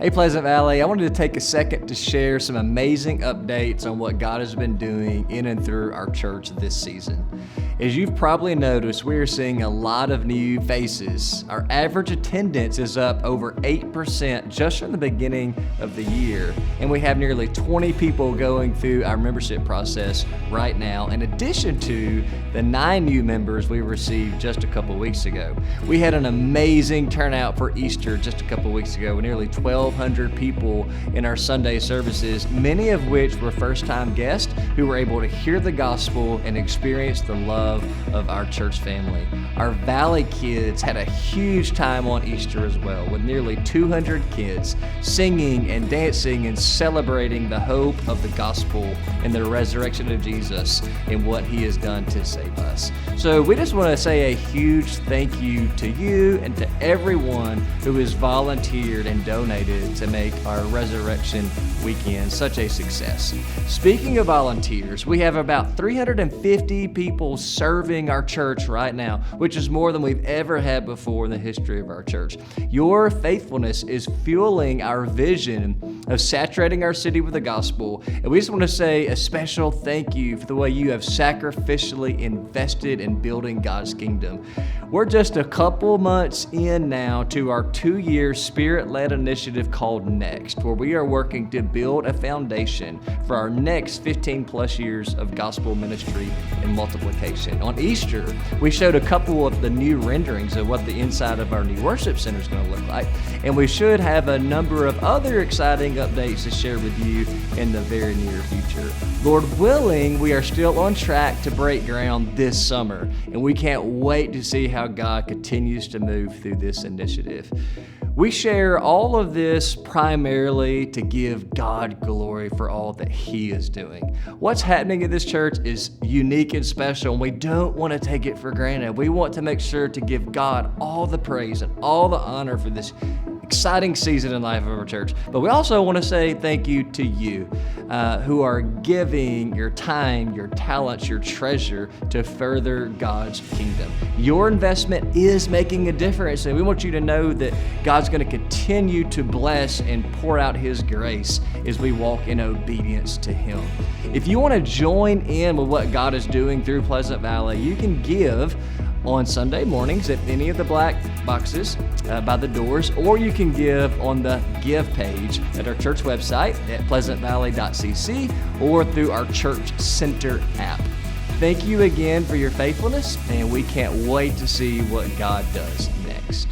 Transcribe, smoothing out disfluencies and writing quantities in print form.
Hey Pleasant Valley, I wanted to take a second to share some amazing updates on what God has been doing in and through our church this season. As you've probably noticed, we are seeing a lot of new faces. Our average attendance is up over 8% just from the beginning of the year, and we have nearly 20 people going through our membership process right now, in addition to the 9 new members we received just a couple weeks ago. We had an amazing turnout for Easter just a couple weeks ago with nearly 1,200 people in our Sunday services, many of which were first-time guests who were able to hear the gospel and experience the love of our church family. Our Valley kids had a huge time on Easter as well, with nearly 200 kids singing and dancing and celebrating the hope of the gospel and the resurrection of Jesus and what he has done to save us. So we just want to say a huge thank you to you and to everyone who has volunteered and donated to make our Resurrection Weekend such a success. Speaking of volunteers, we have about 350 people serving our church right now, which is more than we've ever had before in the history of our church. Your faithfulness is fueling our vision of saturating our city with the gospel, and we just want to say a special thank you for the way you have sacrificially invested in building God's kingdom. We're just a couple months in now to our 2-year Spirit-led initiative called Next, where we are working to build a foundation for our next 15 plus years of gospel ministry and multiplication. On Easter, we showed a couple of the new renderings of what the inside of our new worship center is going to look like, and we should have a number of other exciting updates to share with you in the very near future. Lord willing, we are still on track to break ground this summer, and we can't wait to see how God continues to move through this initiative. We share all of this primarily to give God glory for all that he is doing. What's happening at this church is unique and special, and we don't want to take it for granted. We want to make sure to give God all the praise and all the honor for this exciting season in life of our church. But we also want to say thank you to you who are giving your time, your talents, your treasure to further God's kingdom. Your investment is making a difference, and we want you to know that God's going to continue to bless and pour out his grace as we walk in obedience to him. If you want to join in with what God is doing through Pleasant Valley, you can give on Sunday mornings at any of the black boxes by the doors, or you can give on the Give page at our church website at pleasantvalley.cc or through our Church Center app. Thank you again for your faithfulness, and we can't wait to see what God does next.